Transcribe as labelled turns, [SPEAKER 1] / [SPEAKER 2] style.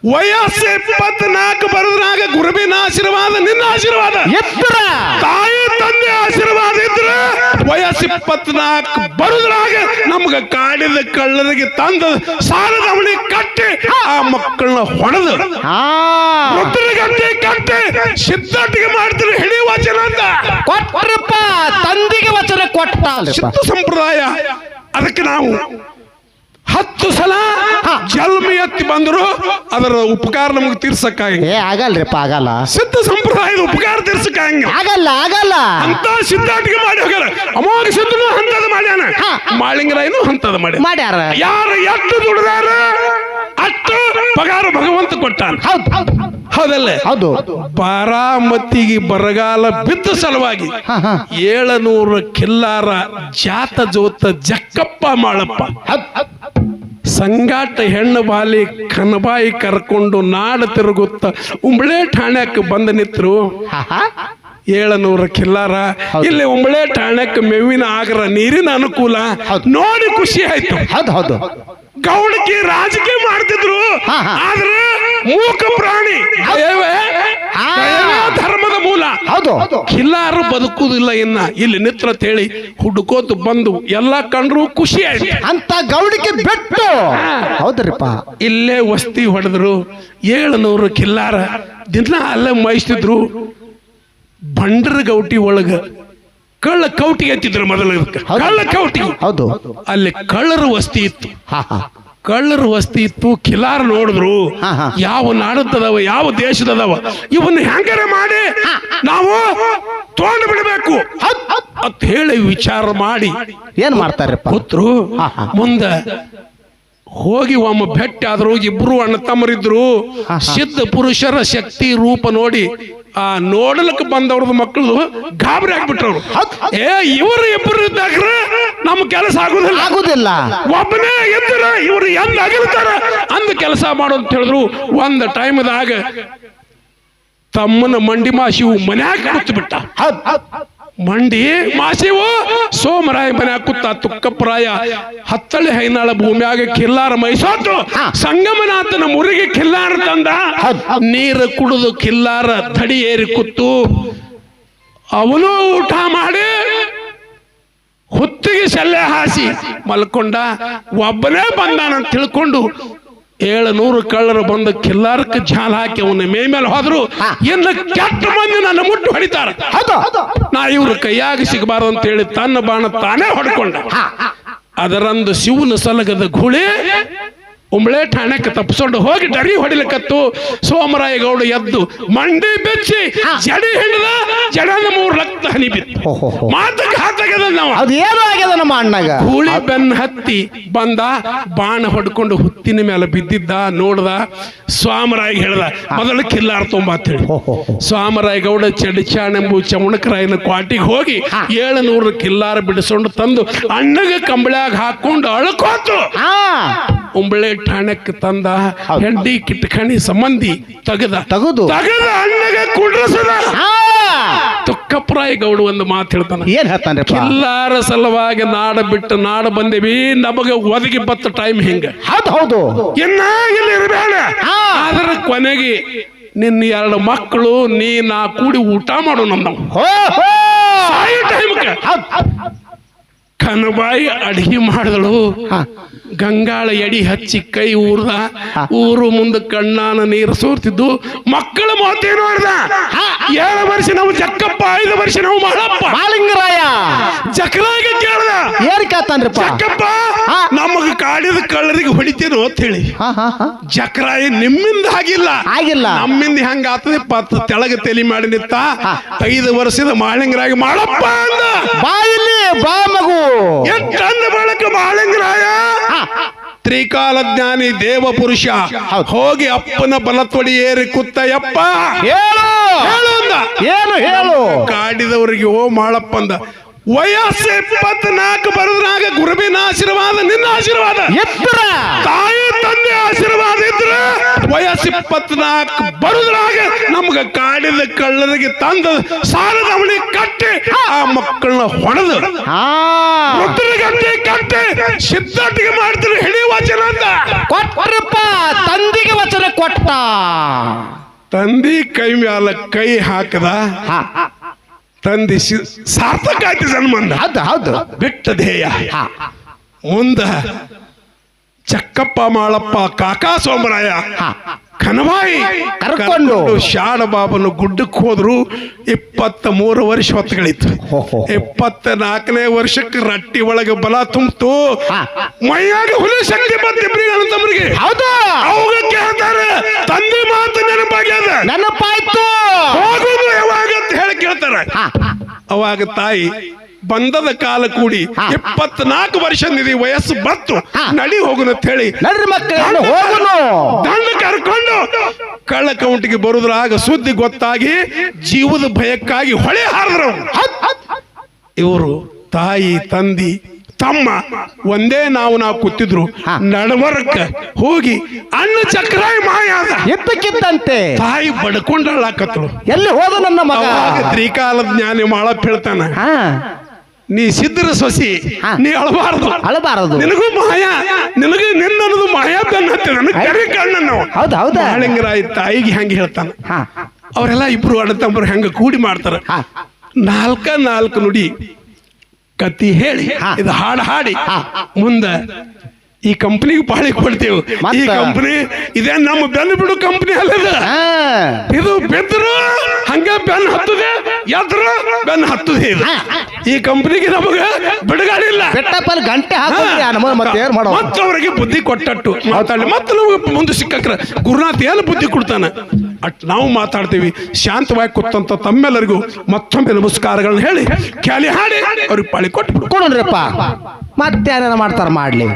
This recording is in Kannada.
[SPEAKER 1] ವಯಸ್ಸು 24 ಬರೋದ್ರಾಗ ಗುರುವಿನ ಆಶೀರ್ವಾದ, ನಿನ್ನ ಆಶೀರ್ವಾದ, ತಾಯಿ ತಂದೆ ಆಶೀರ್ವಾದ ಇದ್ರೆ ವಯಸ್ಸು 24 ಬರೋದ್ರಾಗ ನಮ್ಗ ಕಾಡಿದ ಕಳ್ಳರಿಗೆ ತಂದ ಸಾಲದ ಅವಳಿ ಕಟ್ಟಿ ಆ ಮಕ್ಕಳನ್ನ ಹೊಡೆದು ರುದ್ರಗಟ್ಟಿ ಕಟ್ಟಿ ಸಿದ್ಧಟಿಗೆ ಮಾಡ್ತಾರೆ ಹಿಡಿ ವಚನ ಅಂತ
[SPEAKER 2] ಕೊಟ್ಟರಪ್ಪ. ತಂದೆಗೆ ವಚನ ಕೊಟ್ಟ
[SPEAKER 1] ಸಿದ್ಧ ಸಂಪ್ರದಾಯ. ಅದಕ್ಕೆ ನಾವು 10 ಸಲ ಜನ್ಮ ಎತ್ತಿ ಬಂದ್ರು ಅದರ ಉಪಕಾರ ನಮಗೆ ತೀರ್ಸಕ್ಕಾಗ
[SPEAKER 2] ಆಗಲ್ರಿಪ್ಪ, ಆಗಲ್ಲ.
[SPEAKER 1] ಸಿದ್ಧ ಸಂಪ್ರದಾಯದ ಉಪಕಾರ ತೀರ್ಸಕ್ಕಾಗ
[SPEAKER 2] ಆಗಲ್ಲ
[SPEAKER 1] ಅಂತ ಸಿದ್ಧಾಟಿಗೆ ಮಾಡಿ ಹೋಗ್ಯಾರ. ಅಮೋಘ ಸಿದ್ಧನು ಹಂತದ ಮಾಡ್ಯಾನ, ಮಾಳಿಂಗರಾಯನು ಹಂತದ ಮಾಡ್ಯಾರ. ಯಾರು ಎಷ್ಟು ದುಡಿದಾರ ಅಷ್ಟು ಪಗಾರ ಭಗವಂತ ಕೊಟ್ಟಾನ. ಹೌದಲ್ಲ?
[SPEAKER 2] ಹೌದು.
[SPEAKER 1] ಬಾರಾಮತಿಗೆ ಬರಗಾಲ ಬಿದ್ದ ಸಲುವಾಗಿ 700 ಕಿಲ್ಲಾರ ಜಾತ ಜೋತ ಜಕ್ಕಪ್ಪ ಮಾಳಪ್ಪ ಸಂಗಾಟ ಹೆಣ್ಣು ಬಾಲಿ ಕನಬಾಯಿ ಕರ್ಕೊಂಡು ನಾಡ ತಿರುಗುತ್ತ ಉಂಬಳೆ ಠಾಣ್ಯಕ್ಕೆ ಬಂದ ನಿತ್ರು. 700 ಕಿಲ್ಲಾರ ಇಲ್ಲಿ ಉಂಬಳೆ ಠಾಣ್ಯಕ್ಕೆ ಮೇವಿನ ಆಗ್ರ, ನೀರಿನ ಅನುಕೂಲ ನೋಡಿ ಖುಷಿ ಆಯ್ತು.
[SPEAKER 2] ಹೌದು.
[SPEAKER 1] ಗೌಡಕಿ ರಾಜಕೀಯ ಮಾಡ್ತಿದ್ರು, ಆದ್ರೆ ಮೂಕ ಪ್ರಾಣಿ ಧರ್ಮದ ಮೂಲ. ಕಿಲ್ಲಾರು ಬದುಕುವುದಿಲ್ಲ ಇನ್ನ ಇಲ್ಲಿ ನಿತ್ರ ತೇಳಿ ಹುಡುಕೋತು ಬಂದು ಎಲ್ಲ ಕಂಡ್ರು ಖುಷಿ ಆಯ್ತು
[SPEAKER 2] ಅಂತ ಗೌಡಿಗೆ ಬಿಟ್ಟು. ಹೌದ್ರಿಪ್ಪ.
[SPEAKER 1] ಇಲ್ಲೇ ವಸ್ತಿ ಹೊಡೆದ್ರು. 700 ಕಿಲ್ಲಾರ ದಿನ ಅಲ್ಲೇ ಮೈಸ್ತಿದ್ರು. ಬಂಡರ ಗೌಟಿ ಒಳಗ ಕಳ್ಳ ಕೌಟಿಗೆ ಎತ್ತಿದ್ರು ಮೊದಲ ಕಳ್ಳ ಕೌಟಿ.
[SPEAKER 2] ಹೌದು.
[SPEAKER 1] ಅಲ್ಲಿ ಕಳ್ಳರ ವಸ್ತಿ ಇತ್ತು. ಕಳ್ಳರ ವಸ್ತಿ ಇತ್ತು. ಕಿಲಾರ ನೋಡಿದ್ರು ಯಾವ ನಾಡದವ ಯಾವ ದೇಶದವ ಇವನ್ನ ಹೆಂಗಾರ ಮಾಡಿ ನಾವು ತಗೊಂಡು ಬಿಡಬೇಕು ಅಂತ ಹೇಳಿ ವಿಚಾರ ಮಾಡಿ
[SPEAKER 2] ಏನ್ ಮಾಡ್ತಾರಪ್ಪ
[SPEAKER 1] ಕೂತ್ರು. ಮುಂದ ಹೋಗಿ ಒಮ್ಮ ಭೇಟಿ ಆದ್ರು. ಇಬ್ರು ಅಣ್ಣ ತಮ್ಮರಿದ್ರು. ಸಿದ್ಧ ಪುರುಷರ ಶಕ್ತಿ ರೂಪ ನೋಡಿ ಆ ನೋಡಲಕ್ಕೆ ಬಂದವ್ರದ್ದು ಮಕ್ಕಳು ಗಾಬರಿ ಆಗ್ಬಿಟ್ರವ್ರು. ಇವರು ಇಬ್ಬರು ಇದ್ದಾಗ ನಮ್ ಕೆಲಸ ಆಗುದಿಲ್ಲ. ಒಬ್ಬನೇ ಇದ್ರ ಇವರು ಎಂದ ಆಗಿರ್ತಾರ ಅಂದ ಕೆಲಸ ಮಾಡು ಅಂತ ಹೇಳಿದ್ರು. ಒಂದ್ ಟೈಮ್ದಾಗ ತಮ್ಮನ ಮಂಡಿ ಮಾಸಿವು ಮನ್ಯಾಗ ಕೂತು ಬಿಟ್ಟ. ಮಂಡಿ ಮಾಸಿವು ಸೋಮರಾಯ ಮನ್ಯಾಗ ಕೂತ. ತುಕ್ಕಪ್ಪರಾಯ ಹತ್ತಳೆ ಹೈನಾಳ ಭೂಮಿಯಾಗ ಕಿಲ್ಲಾರ ಮೈಸೋತು. ಸಂಗಮನಾಥನ ಮುರಿಗೆ ಕಿಲ್ಲಾರ ತಂದ. ನೀರು ಕುಡಿದು ಕಿಲ್ಲಾರ ತಡಿ ಏರಿ ಕೂತು. ಅವನು ಊಟ ಮಾಡಿ ಹುತ್ತಿಗೆ ಸೆಲ್ಲೆ ಹಾಸಿ ಮಲ್ಕೊಂಡ. ಒಬ್ಬನೇ ಬಂದಾನಂತ ತಿಳ್ಕೊಂಡು 700 ಕಳ್ಳರು ಬಂದು ಕಿಲ್ಲಾರಕ್ಕೆ ಜಾಲ ಹಾಕಿ ಅವನ ಮೇ ಮೇಲೆ ಹೋದ್ರು. ಇನ್ನು ಕೆಟ್ಟ ಮಂದಿ ನನ್ನ ಮುಟ್ಟು ಹೊಡಿತಾರ, ನಾ ಇವ್ರ ಕೈಯಾಗ ಸಿಗಬಾರ್ದು ಅಂತ ಹೇಳಿ ತನ್ನ ಬಾಣ ತಾನೇ ಹೊಡ್ಕೊಂಡ. ಅದರಂದು ಶಿವನ ಸಲಗದ ಗುಳಿ ಉಂಬಳೆ ಠಾಣೆಕ್ಕೆ ತಪ್ಪಿಸ್ಕೊಂಡು ಹೋಗಿ ಡರಿ ಹೊಡಿಲಿಕ್ಕತ್ತು. ಸೋಮರಾಯ ಗೌಡ ಎದ್ದು ಮಂಡಿ ಬೆಚ್ಚಿ ಜಡಿ ಹಿಡಿದ. ಜಡದ 3 ಲಕ್ಷ ಹನಿ ಬಿತ್ತು. ಮಾತಕ್ಕೆ ಹಾತಾಗ್ಯದ ನಾವು.
[SPEAKER 2] ಅದೇನು ಆಗ್ಯದ ನಮ್ಮ ಅಣ್ಣಗ.
[SPEAKER 1] ಕೂಳಿ ಬೆನ್ನ ಹತ್ತಿ ಬಂದ. ಬಾಣ ಹೊಡ್ಕೊಂಡು ಹುತ್ತಿನ ಮೇಲೆ ಬಿದ್ದಿದ್ದ. ನೋಡ್ದ. ಸ್ವಾಮರಾಯ ಹೇಳ್ದ ಮೊದಲು ಕಿಲ್ಲಾರ ತೊಂಬ ಅಂತ ಹೇಳಿ. ಸ್ವಾಮರಾಯ ಗೌಡ ಚಡಿಚಾಣೆಂಬು ಚಮಣಕರಾಯನ ಕ್ವಾಟಿಗೆ ಹೋಗಿ 700 ಕಿಲ್ಲಾರ ಬಿಡಿಸ್ಕೊಂಡು ತಂದು ಅಣ್ಣಗ ಕಂಬಳ್ಯಾಗ ಹಾಕೊಂಡು ಅಳ್ಕೋತು. ಉಂಬಳೆ ಠಾಣೆಕ್ಕೆ ತಂದ. ಹೆಂಡಿ ಕಿಟ್ಕಣಿ ಸಂಬಂಧಿ ತೆಗೆದು ಅಣ್ಣಗ ಕುಂಡ್ರಸದ. ತುಕ್ಕಪ್ಪರಾಯ ಗೌಡ ಒಂದು ಮಾತು ಹೇಳ್ತಾನ.
[SPEAKER 2] ಏನ್ ಹೇಳ್ತಾನೆ?
[SPEAKER 1] ಕಿಲ್ಲಾರ ಸಲುವಾಗಿ ನಾಡ ಬಿಟ್ಟು ನಾಡ ಬಂದೇವಿ, ನಮಗ ಒದಗಿ ಬತ್ತ ಟೈಮ್ ಹಿಂಗ.
[SPEAKER 2] ಹೌದು.
[SPEAKER 1] ಇನ್ನ ಇಲ್ಲಿ ಇರಬೇಡ. ಅದರ ಕೊನೆಗೆ ನಿನ್ನ 2 ಮಕ್ಕಳು ನಾ ಕೂಡಿ ಊಟ ಮಾಡು. ನಮ್ಮ ಟೈಮ್ಗೆ ಕನಬಾಯಿ ಅಡಿಗೆ ಮಾಡಿದಳು. ಗಂಗಾಳ ಎಡಿ ಹಚ್ಚಿ ಕೈ ಊರ್ದ. ಊರು ಮುಂದೆ ಕಣ್ಣಾನ ನೀರು ಸೋರ್ತಿದ್ದು. ಮಕ್ಕಳ ಮಾತೇ ನೋಡ್ದ. 7 ವರ್ಷ ನಾವು ಜಕ್ಕಪ್ಪ, 5 ವರ್ಷ ನಾವು ಮಾಳಿಂಗರಾಯ. ಜಕರಾಗ ಕೇಳ್ದ.
[SPEAKER 2] ಏನ್ ಕೇಳ್ತಾನ್ರಿಪ್ಪ?
[SPEAKER 1] ಜಕ್ಕಪ್ಪ ನಮಗ ಕಾಡಿದ ಕಳ್ಳರಿಗೆ ಹೊಡಿತೇನೋ ಅಂತ ಹೇಳಿ. ಜಕರಾಯ ನಿಮ್ಮಿಂದ ಆಗಿಲ್ಲ, ನಮ್ಮಿಂದ ಹೆಂಗ ಆತದೆ ಪತ್ತ ತೆಳಗ ತಲೆ ಮಾಡಿ ನಿಂತ. 5 ವರ್ಷದ ಮಾಳಿಂಗರಾಯ ಮಾಡಪ್ಪ ಅಂದ.
[SPEAKER 2] ಬಾಯಿಲಿ ಬಾ ಮಗು.
[SPEAKER 1] ಎಷ್ಟಂದ ಬಳಕ ಮಾಳಿಂಗರಾಯ ತ್ರಿಕಾಲ ಜ್ಞಾನಿ ದೇವ ಪುರುಷ ಹೋಗಿ ಅಪ್ಪನ ಬಲತ್ವಡಿ ಏರಿ ಕೂತ. ಯಪ್ಪ
[SPEAKER 2] ಏನು
[SPEAKER 1] ಕಾಡಿದವರಿಗೆ ಓ ಮಾಳಪ್ಪ ಅಂದ. ವಯಸ್ಸು 24 ಬರೋದ್ರಾಗ ಗುರುವಿನ ಆಶೀರ್ವಾದ, ನಿನ್ನ ಆಶೀರ್ವಾದ,
[SPEAKER 2] ಎತ್ತರ
[SPEAKER 1] ತಾಯಿ ತಂದೆ ಆಶೀರ್ವಾದ ಇದ್ರೆ ವಯಸ್ಸು 24 ಬರೋದ್ರಾಗ ನಮ್ಗ ಕಾಡಿದ ಕಳ್ಳರಿಗೆ ತಂದ ಸಾಲದ ಅವಳಿ ಕಟ್ಟಿ ಆ ಮಕ್ಕಳನ್ನ ಹೊಡೆದು
[SPEAKER 2] ಹಾ
[SPEAKER 1] ಗಂಟೆ ಕಟ್ಟಿ ಸಿದ್ಧಾಟಿಗೆ ಮಾಡ್ತಾರೆ ಹಿಡಿ ವಚನ ಅಂತ
[SPEAKER 2] ಕೊಟ್ರಪ್ಪ, ತಂದಿಗೆ ವಚನ ಕೊಟ್ಟ.
[SPEAKER 1] ತಂದಿ ಕೈ ಮ್ಯಾಲ ಕೈ ಹಾಕದ
[SPEAKER 2] ಹಾ
[SPEAKER 1] ತಂದಿ ಸಾರ್ಥಕ ಆಯ್ತು ಜನ್ಮಂದ.
[SPEAKER 2] ಹೌದು ಹೌದು.
[SPEAKER 1] ಬಿಟ್ಟ ಧ್ಯೇಯ
[SPEAKER 2] ಹಾ
[SPEAKER 1] ಮುಂದ ಚಕ್ಕಪ್ಪ ಮಾಳಪ್ಪ ಕಾಕಾ ಸೋಮರಾಯ
[SPEAKER 2] ಹಾ
[SPEAKER 1] ಕನವಾಯಿ
[SPEAKER 2] ಕರ್ಕೊಂಡು
[SPEAKER 1] ಶಾಣ ಬಾಬನು ಗುಡ್ಡಕ್ಕೆ ಹೋದ್ರು. 23 ವರ್ಷ ಹೊತ್ತುಗಳಿತ್ತು. 24ನೇ ವರ್ಷಕ್ಕೆ ರಟ್ಟಿ ಒಳಗೆ ಬಲ ತುಂಬಿತು. ಮೈಯಾಗ ಹುಲಿ ಶಕ್ತಿ ಬಂತು ಇಬ್ಬರಿಗೆ ಅಣ್ಣತಮ್ಮರಿಗೆ.
[SPEAKER 2] ಹೌದು,
[SPEAKER 1] ಅವಾಗ ಕೇಳ್ತಾರೆ ತಂದೆ ಮಾತು ನೆನಪಾಗ್ಯದ,
[SPEAKER 2] ನೆನಪಾಯ್ತು,
[SPEAKER 1] ಹೋಗುದು ಯಾವಾಗ ಅಂತ ಹೇಳಿ ಕೇಳ್ತಾರೆ. ಅವಾಗ ತಾಯಿ ಬಂದದ ಕಾಲ ಕೂಡಿ 24 ವರ್ಷ ನಿಧಿ ವಯಸ್ಸು ಬತ್ತು, ನಡಿ ಹೋಗುನು ಅಂತ ಹೇಳಿ
[SPEAKER 2] ನಡ್ರಿ ಮಕ್ಕಳನ್ನು ಹೋಗುನು
[SPEAKER 1] ದಂಡ ಕರ್ಕೊಂಡು ಕಳ್ಳ ಕೌಂಟಿಗೆ ಬರುದ್ರಾಗ ಸುದ್ದಿ ಗೊತ್ತಾಗಿ ಜೀವದ ಭಯಕ್ಕಾಗಿ ಹೊಳೆ ಹಾರಿದ್ರು. ಇವರು ತಾಯಿ ತಂದಿ ತಮ್ಮ ಒಂದೇ ನಾವು ಕೂತಿದ್ರು. ನಡವರ್ಕ ಹೋಗಿ ಅಣ್ಣ ಚಕ್ರಾಯಿ ಮಾಯ ಆದ.
[SPEAKER 2] ಎದ್ದಕ್ಕಿದ್ದಂತೆ
[SPEAKER 1] ತಾಯಿ ಬಡ್ಕೊಂಡಾಕತ್ಳು.
[SPEAKER 2] ಎಲ್ಲಿ ಹೋದ ನನ್ನ ಮಗ?
[SPEAKER 1] ತ್ರಿಕಾಲದ ಜ್ಞಾನಿ ಮಾಳಪ್ಪ ಹೇಳ್ತಾನ,
[SPEAKER 2] ಹಾ
[SPEAKER 1] ನೀ ಸಿದ್ಧರ ಸೊಸಿ, ನೀ ಅಳಬಾರದು,
[SPEAKER 2] ಅಳಬಾರದು,
[SPEAKER 1] ನಿನಗೂ ಮಾಯ, ನಿನಗೂ ನಿನ್ನದು ಮಾಯಾ ಬೆನ್ನ ಕರಿ ಕಣ್ಣನ್ನು.
[SPEAKER 2] ಹೌದು ಹೌದಾ.
[SPEAKER 1] ಬಾಳಿಂಗರಾಯ ತಾಯಿಗೆ ಹೆಂಗೆ ಹೇಳ್ತಾನ.
[SPEAKER 2] ಹಾ
[SPEAKER 1] ಅವರೆಲ್ಲ ಇಬ್ರು ಅಣ್ಣತಮ್ಮರು ಹೆಂಗ ಕೂಡಿ ಮಾಡ್ತಾರ. 4 ನುಡಿ ಕತ್ತಿ ಹೇಳಿ ಇದು ಹಾಡು ಹಾಡಿ ಮುಂದ ಈ ಕಂಪನಿಗೆ ಪಾಳಿ ಕೊಡ್ತೇವೆ. ಈ ಕಂಪನಿ ಇದೇ ನಮ್ಮ ಬೆನ್ನು ಬಿಡು ಕಂಪನಿ ಅಲ್ಲದ. ಇದು ಬೆದ್ರು ಹಂಗ ಬೆನ್ ಹತ್ತದೆ, ಎದ್ರು ಬೆನ್ ಹತ್ತದೆ. ಇದು ಈ ಕಂಪನಿಗೆ ನಮಗ ಬಿಡುಗಾಡಿಲ್ಲ.
[SPEAKER 2] ಬೆಟ್ಟಪ್ಪಲ್ಲಿ ಗಂಟೆ
[SPEAKER 1] ಮತ್ತೆ ಅವರಿಗೆ ಬುದ್ಧಿ ಕೊಟ್ಟಟ್ಟು ಮಾತಾಡಲಿ. ಮತ್ತೆ ನಮಗೆ ಮುಂದೆ ಸಿಕ್ಕಕ್ರ ಗುರುನಾಥ್ ಏನು ಬುದ್ಧಿ ಕೊಡ್ತಾನ ಅಟ್ ನಾವು ಮಾತಾಡ್ತೀವಿ. ಶಾಂತವಾಗಿ ಕೂತಂತ ತಮ್ಮೆಲ್ಲರಿಗೂ ಮತ್ತೊಮ್ಮೆ ನಮಸ್ಕಾರಗಳನ್ನ ಹೇಳಿ ಕ್ಯಾಲಿ ಹಾಡಿ ಅವ್ರಿಗೆ ಪಾಳಿ ಕೊಟ್ಟು
[SPEAKER 2] ಕೊಡೋಣ್ರಪ್ಪ. ಮತ್ತೆ ಏನೇನು ಮಾಡ್ತಾರ ಮಾಡ್ಲಿ.